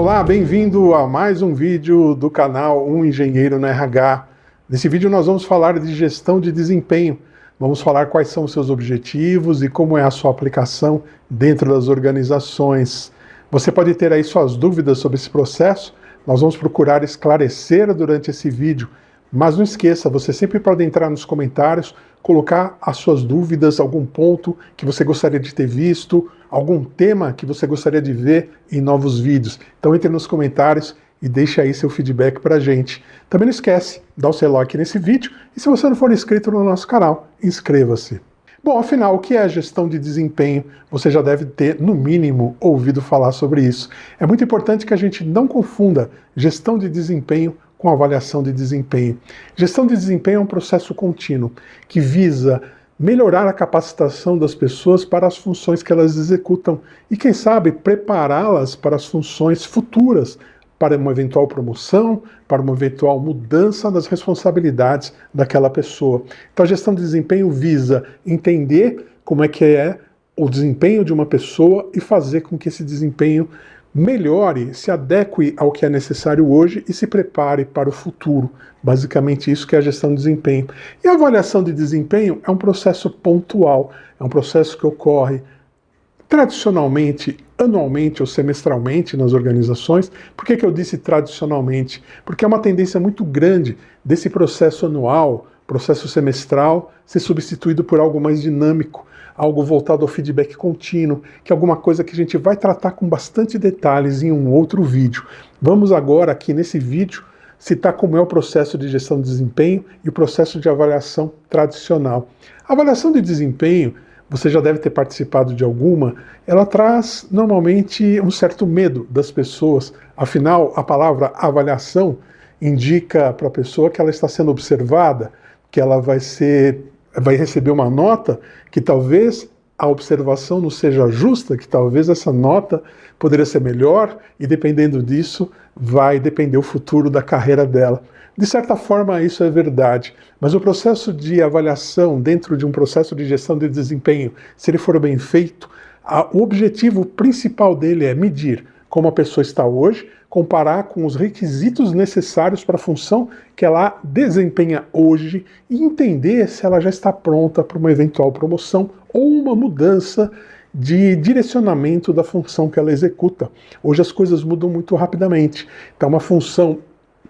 Olá, bem-vindo a mais um vídeo do canal Um Engenheiro no RH. Nesse vídeo nós vamos falar de gestão de desempenho. Vamos falar quais são os seus objetivos e como é a sua aplicação dentro das organizações. Você pode ter aí suas dúvidas sobre esse processo. Nós vamos procurar esclarecer durante esse vídeo. Mas não esqueça, você sempre pode entrar nos comentários, colocar as suas dúvidas, algum ponto que você gostaria de ter visto, algum tema que você gostaria de ver em novos vídeos. Então entre nos comentários e deixe aí seu feedback pra gente. Também não esquece, dá o seu like nesse vídeo e se você não for inscrito no nosso canal, inscreva-se. Bom, afinal, o que é a gestão de desempenho? Você já deve ter, no mínimo, ouvido falar sobre isso. É muito importante que a gente não confunda gestão de desempenho com avaliação de desempenho. Gestão de desempenho é um processo contínuo que visa melhorar a capacitação das pessoas para as funções que elas executam e, quem sabe, prepará-las para as funções futuras, para uma eventual promoção, para uma eventual mudança das responsabilidades daquela pessoa. Então a gestão de desempenho visa entender como é que é o desempenho de uma pessoa e fazer com que esse desempenho melhore, se adeque ao que é necessário hoje e se prepare para o futuro. Basicamente isso que é a gestão de desempenho. E a avaliação de desempenho é um processo pontual, é um processo que ocorre tradicionalmente, anualmente ou semestralmente nas organizações. Por que eu disse tradicionalmente? Porque é uma tendência muito grande desse processo anual, processo semestral, ser substituído por algo mais dinâmico, algo voltado ao feedback contínuo, que é alguma coisa que a gente vai tratar com bastante detalhes em um outro vídeo. Vamos agora aqui nesse vídeo citar como é o processo de gestão de desempenho e o processo de avaliação tradicional. A avaliação de desempenho, você já deve ter participado de alguma, ela traz normalmente um certo medo das pessoas. Afinal, a palavra avaliação indica para a pessoa que ela está sendo observada, que ela vai receber uma nota que talvez a observação não seja justa, que talvez essa nota poderia ser melhor e dependendo disso vai depender o futuro da carreira dela. De certa forma isso é verdade, mas o processo de avaliação dentro de um processo de gestão de desempenho, se ele for bem feito, o objetivo principal dele é medir como a pessoa está hoje, comparar com os requisitos necessários para a função que ela desempenha hoje e entender se ela já está pronta para uma eventual promoção ou uma mudança de direcionamento da função que ela executa. Hoje as coisas mudam muito rapidamente. Então uma função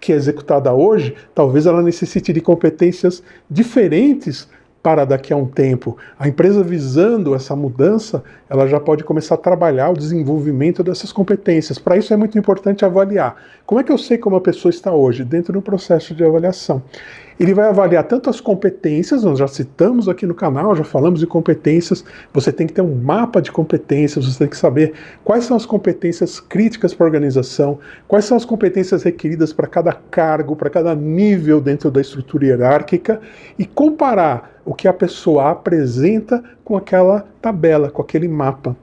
que é executada hoje, talvez ela necessite de competências diferentes para daqui a um tempo. A empresa visando essa mudança, ela já pode começar a trabalhar o desenvolvimento dessas competências. Para isso é muito importante avaliar. Como é que eu sei como a pessoa está hoje? Dentro do processo de avaliação. Ele vai avaliar tanto as competências, nós já citamos aqui no canal, já falamos de competências, você tem que ter um mapa de competências, você tem que saber quais são as competências críticas para a organização, quais são as competências requeridas para cada cargo, para cada nível dentro da estrutura hierárquica e comparar o que a pessoa apresenta com aquela tabela, com aquele mapa.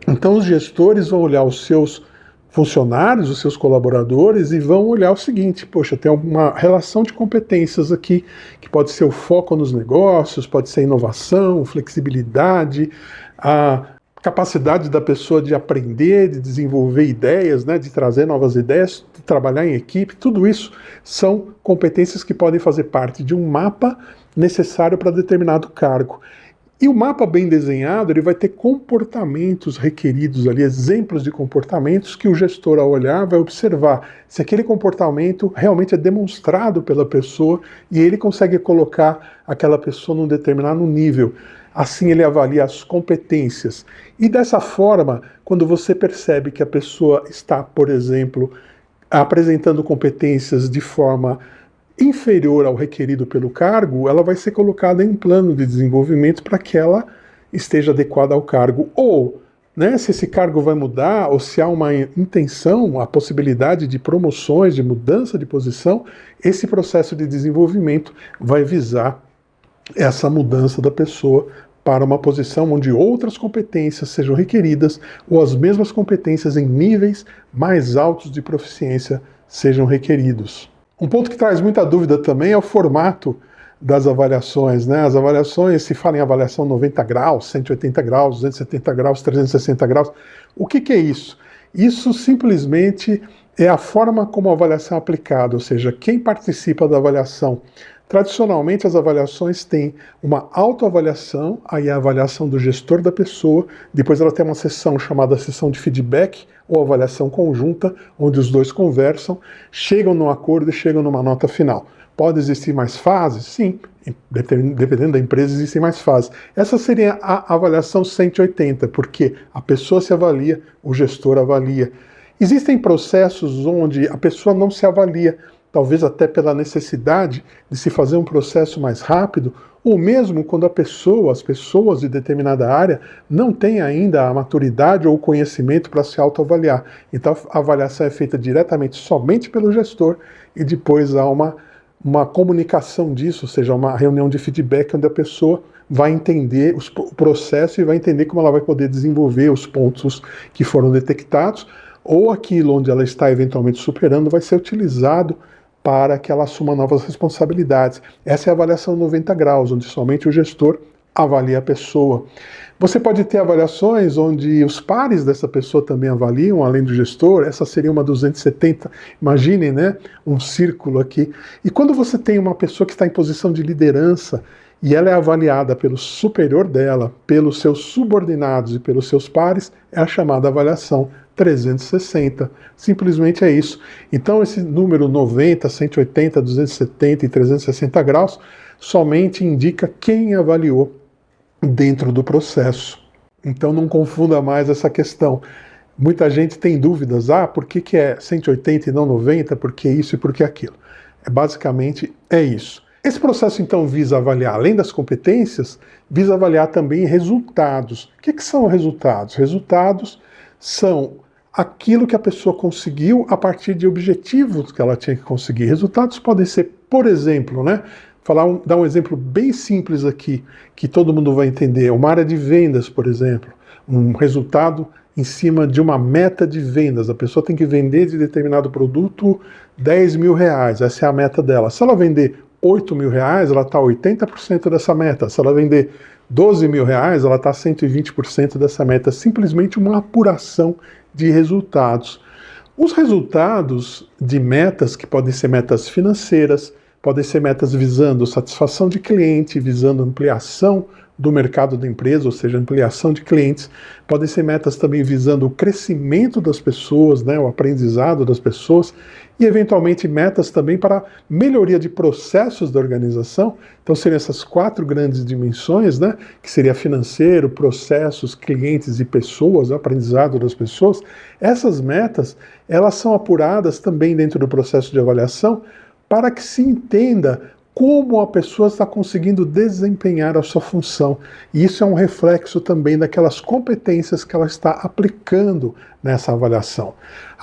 Então os gestores vão olhar os seus funcionários, os seus colaboradores e vão olhar o seguinte, poxa, tem alguma relação de competências aqui, que pode ser o foco nos negócios, pode ser a inovação, flexibilidade, a capacidade da pessoa de aprender, de desenvolver ideias, né, de trazer novas ideias, de trabalhar em equipe, tudo isso são competências que podem fazer parte de um mapa necessário para determinado cargo. E o mapa bem desenhado, ele vai ter comportamentos requeridos ali, exemplos de comportamentos que o gestor, ao olhar, vai observar se aquele comportamento realmente é demonstrado pela pessoa e ele consegue colocar aquela pessoa num determinado nível. Assim ele avalia as competências. E dessa forma, quando você percebe que a pessoa está, por exemplo, apresentando competências de forma inferior ao requerido pelo cargo, ela vai ser colocada em um plano de desenvolvimento para que ela esteja adequada ao cargo. Ou, né, se esse cargo vai mudar, ou se há uma intenção, a possibilidade de promoções, de mudança de posição, esse processo de desenvolvimento vai visar essa mudança da pessoa para uma posição onde outras competências sejam requeridas ou as mesmas competências em níveis mais altos de proficiência sejam requeridos. Um ponto que traz muita dúvida também é o formato das avaliações, né? As avaliações, se fala em avaliação 90 graus, 180 graus, 270 graus, 360 graus. O que é isso? Isso simplesmente é a forma como a avaliação é aplicada, ou seja, quem participa da avaliação. Tradicionalmente, as avaliações têm uma autoavaliação, aí é a avaliação do gestor da pessoa, depois ela tem uma sessão chamada sessão de feedback, ou avaliação conjunta, onde os dois conversam, chegam num acordo e chegam numa nota final. Pode existir mais fases? Sim, dependendo da empresa existem mais fases. Essa seria a avaliação 180, porque a pessoa se avalia, o gestor avalia. Existem processos onde a pessoa não se avalia, talvez até pela necessidade de se fazer um processo mais rápido, ou mesmo quando as pessoas de determinada área não têm ainda a maturidade ou o conhecimento para se autoavaliar. Então a avaliação é feita diretamente somente pelo gestor e depois há uma comunicação disso, ou seja, uma reunião de feedback onde a pessoa vai entender o processo e vai entender como ela vai poder desenvolver os pontos que foram detectados, ou aquilo onde ela está eventualmente superando vai ser utilizado para que ela assuma novas responsabilidades. Essa é a avaliação 90 graus, onde somente o gestor avalia a pessoa. Você pode ter avaliações onde os pares dessa pessoa também avaliam, além do gestor. Essa seria uma 270. Imaginem, né? Um círculo aqui. E quando você tem uma pessoa que está em posição de liderança e ela é avaliada pelo superior dela, pelos seus subordinados e pelos seus pares, é a chamada avaliação 360. Simplesmente é isso. Então esse número 90, 180, 270 e 360 graus somente indica quem avaliou dentro do processo. Então não confunda mais essa questão. Muita gente tem dúvidas, por que é 180 e não 90, por que isso e por que aquilo. Basicamente é isso. Esse processo então visa avaliar, além das competências, visa avaliar também resultados. O que são resultados? Resultados são aquilo que a pessoa conseguiu a partir de objetivos que ela tinha que conseguir. Resultados podem ser, por exemplo, dar um exemplo bem simples aqui, que todo mundo vai entender. Uma área de vendas, por exemplo. Um resultado em cima de uma meta de vendas. A pessoa tem que vender de determinado produto 10 mil reais. Essa é a meta dela. Se ela vender 8 mil reais, ela está 80% dessa meta. Se ela vender 12 mil reais, ela está 120% dessa meta. Simplesmente uma apuração de resultados. Os resultados de metas, que podem ser metas financeiras, podem ser metas visando satisfação de cliente, visando ampliação do mercado da empresa, ou seja, ampliação de clientes. Podem ser metas também visando o crescimento das pessoas, o aprendizado das pessoas, e eventualmente metas também para melhoria de processos da organização. Então seriam essas 4 grandes dimensões, que seria financeiro, processos, clientes e pessoas, aprendizado das pessoas. Essas metas, elas são apuradas também dentro do processo de avaliação para que se entenda como a pessoa está conseguindo desempenhar a sua função. E isso é um reflexo também daquelas competências que ela está aplicando nessa avaliação.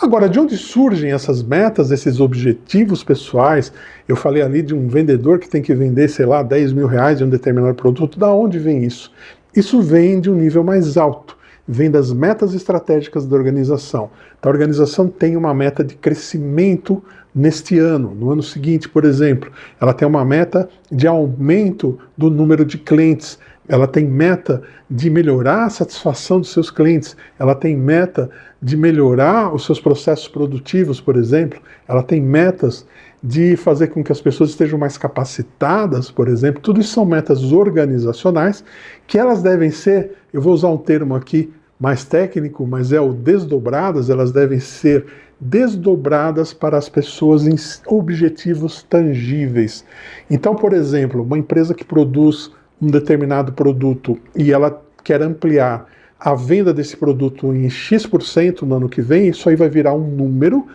Agora, de onde surgem essas metas, esses objetivos pessoais? Eu falei ali de um vendedor que tem que vender, 10 mil reais de um determinado produto. Da onde vem isso? Isso vem de um nível mais alto. Vem das metas estratégicas da organização. Então, a organização tem uma meta de crescimento neste ano. No ano seguinte, por exemplo, ela tem uma meta de aumento do número de clientes. Ela tem meta de melhorar a satisfação dos seus clientes. Ela tem meta de melhorar os seus processos produtivos, por exemplo. Ela tem metas de fazer com que as pessoas estejam mais capacitadas, por exemplo. Tudo isso são metas organizacionais que elas devem ser, eu vou usar um termo aqui mais técnico, mas é o desdobradas, elas devem ser desdobradas para as pessoas em objetivos tangíveis. Então, por exemplo, uma empresa que produz um determinado produto e ela quer ampliar a venda desse produto em X% no ano que vem, isso aí vai virar um número,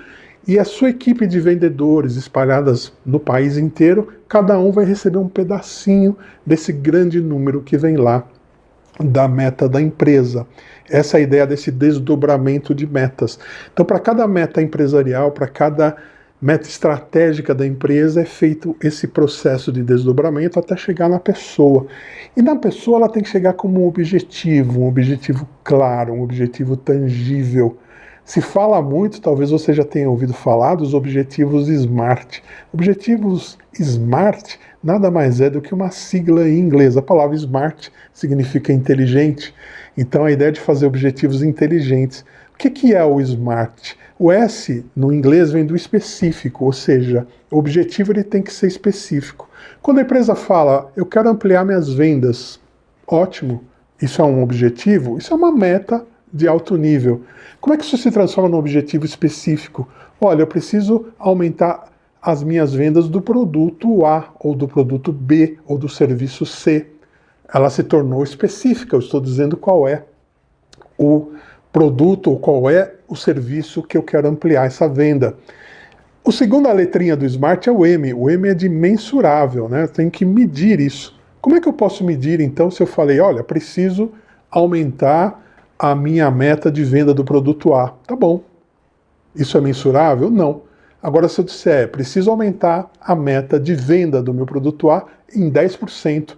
e a sua equipe de vendedores espalhadas no país inteiro, cada um vai receber um pedacinho desse grande número que vem lá da meta da empresa. Essa é a ideia desse desdobramento de metas. Então, para cada meta empresarial, para cada meta estratégica da empresa, é feito esse processo de desdobramento até chegar na pessoa. E na pessoa ela tem que chegar como um objetivo claro, um objetivo tangível. Se fala muito, talvez você já tenha ouvido falar dos objetivos SMART. Objetivos SMART nada mais é do que uma sigla em inglês. A palavra SMART significa inteligente. Então a ideia de fazer objetivos inteligentes. O que é o SMART? O S, no inglês, vem do específico, ou seja, o objetivo ele tem que ser específico. Quando a empresa fala, eu quero ampliar minhas vendas, ótimo, isso é um objetivo, isso é uma meta de alto nível. Como é que isso se transforma num objetivo específico? Olha, eu preciso aumentar as minhas vendas do produto A, ou do produto B, ou do serviço C. Ela se tornou específica, eu estou dizendo qual é o produto ou qual é o serviço que eu quero ampliar essa venda. A segunda letrinha do SMART é o M. O M é de mensurável, né? Eu tenho que medir isso. Como é que eu posso medir, então, se eu falei, olha, preciso aumentar a minha meta de venda do produto A? Tá bom. Isso é mensurável? Não. Agora, se eu disser, preciso aumentar a meta de venda do meu produto A em 10%,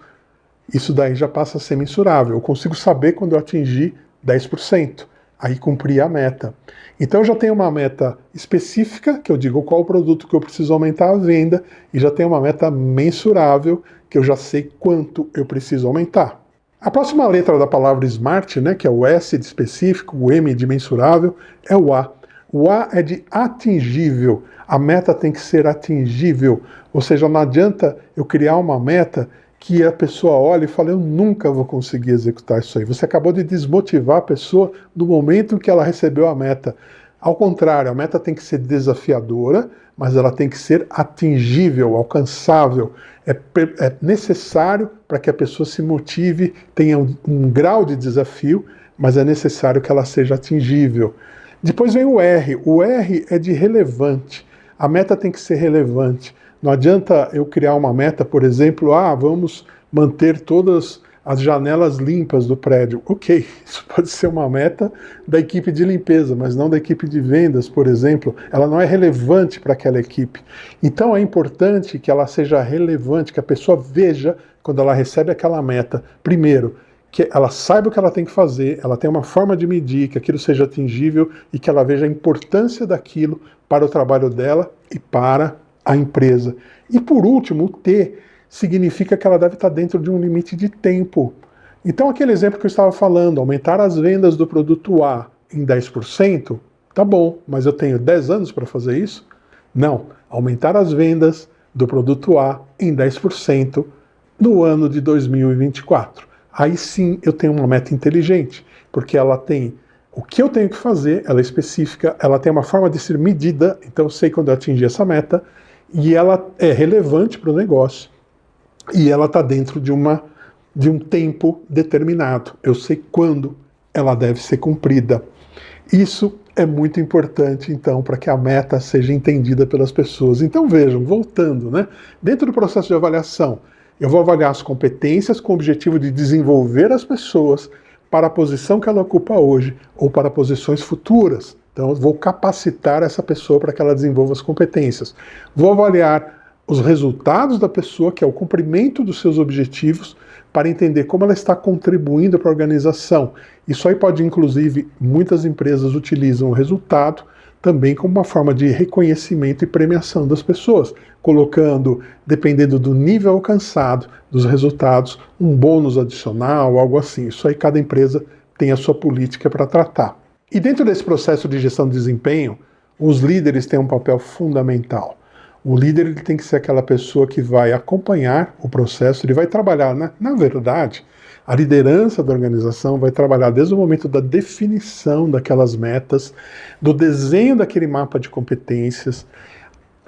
isso daí já passa a ser mensurável. Eu consigo saber quando eu atingir 10%. Aí cumpri a meta. Então eu já tenho uma meta específica, que eu digo qual o produto que eu preciso aumentar a venda, e já tenho uma meta mensurável, que eu já sei quanto eu preciso aumentar. A próxima letra da palavra SMART, né, que é o S de específico, o M de mensurável, é o A. O A é de atingível. A meta tem que ser atingível. Ou seja, não adianta eu criar uma meta que a pessoa olha e fala, eu nunca vou conseguir executar isso aí. Você acabou de desmotivar a pessoa no momento em que ela recebeu a meta. Ao contrário, a meta tem que ser desafiadora, mas ela tem que ser atingível, alcançável. É necessário para que a pessoa se motive, tenha um grau de desafio, mas é necessário que ela seja atingível. Depois vem o R. O R é de relevante. A meta tem que ser relevante. Não adianta eu criar uma meta, por exemplo, vamos manter todas as janelas limpas do prédio. Ok, isso pode ser uma meta da equipe de limpeza, mas não da equipe de vendas, por exemplo. Ela não é relevante para aquela equipe. Então é importante que ela seja relevante, que a pessoa veja, quando ela recebe aquela meta, primeiro, que ela saiba o que ela tem que fazer, ela tenha uma forma de medir, que aquilo seja atingível e que ela veja a importância daquilo para o trabalho dela e para a empresa. E por último, o T significa que ela deve estar dentro de um limite de tempo. Então aquele exemplo que eu estava falando, aumentar as vendas do produto A em 10%, tá bom, mas eu tenho 10 anos para fazer isso? Não, aumentar as vendas do produto A em 10% no ano de 2024. Aí sim eu tenho uma meta inteligente, porque ela tem o que eu tenho que fazer, ela é específica, ela tem uma forma de ser medida, então eu sei quando eu atingir essa meta, e ela é relevante para o negócio, e ela está dentro de um tempo determinado. Eu sei quando ela deve ser cumprida. Isso é muito importante, então, para que a meta seja entendida pelas pessoas. Então vejam, voltando, né? Dentro do processo de avaliação, eu vou avaliar as competências com o objetivo de desenvolver as pessoas para a posição que ela ocupa hoje ou para posições futuras. Então, eu vou capacitar essa pessoa para que ela desenvolva as competências. Vou avaliar os resultados da pessoa, que é o cumprimento dos seus objetivos, para entender como ela está contribuindo para a organização. Isso aí pode, inclusive, muitas empresas utilizam o resultado também como uma forma de reconhecimento e premiação das pessoas, colocando, dependendo do nível alcançado, dos resultados, um bônus adicional, algo assim. Isso aí cada empresa tem a sua política para tratar. E dentro desse processo de gestão de desempenho, os líderes têm um papel fundamental. O líder ele tem que ser aquela pessoa que vai acompanhar o processo, ele vai trabalhar, né? Na verdade, a liderança da organização vai trabalhar desde o momento da definição daquelas metas, do desenho daquele mapa de competências,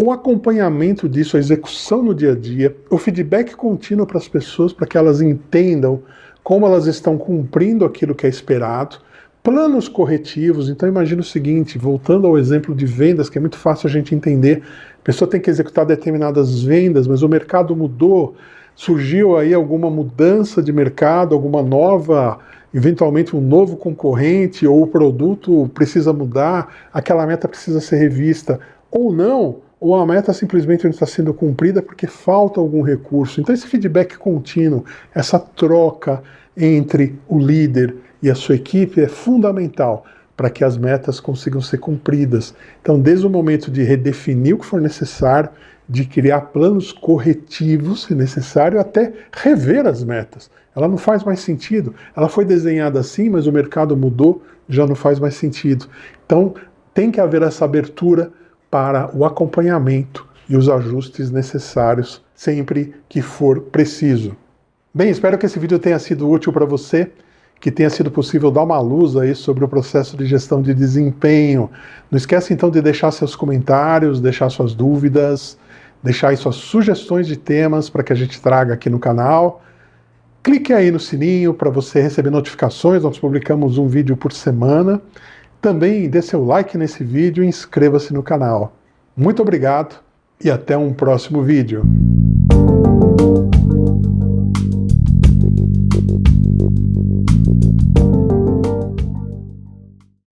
o acompanhamento disso, a execução no dia a dia, o feedback contínuo para as pessoas, para que elas entendam como elas estão cumprindo aquilo que é esperado, planos corretivos. Então imagina o seguinte, voltando ao exemplo de vendas, que é muito fácil a gente entender, a pessoa tem que executar determinadas vendas, mas o mercado mudou, surgiu aí alguma mudança de mercado, alguma nova, eventualmente um novo concorrente, ou o produto precisa mudar, aquela meta precisa ser revista, ou não, ou a meta simplesmente não está sendo cumprida porque falta algum recurso. Então esse feedback contínuo, essa troca entre o líder e a sua equipe é fundamental para que as metas consigam ser cumpridas. Então, desde o momento de redefinir o que for necessário, de criar planos corretivos, se necessário, até rever as metas. Ela não faz mais sentido. Ela foi desenhada assim, mas o mercado mudou, já não faz mais sentido. Então, tem que haver essa abertura para o acompanhamento e os ajustes necessários sempre que for preciso. Bem, espero que esse vídeo tenha sido útil para você, que tenha sido possível dar uma luz aí sobre o processo de gestão de desempenho. Não esqueça então de deixar seus comentários, deixar suas dúvidas, deixar aí suas sugestões de temas para que a gente traga aqui no canal. Clique aí no sininho para você receber notificações, nós publicamos um vídeo por semana. Também dê seu like nesse vídeo e inscreva-se no canal. Muito obrigado e até um próximo vídeo.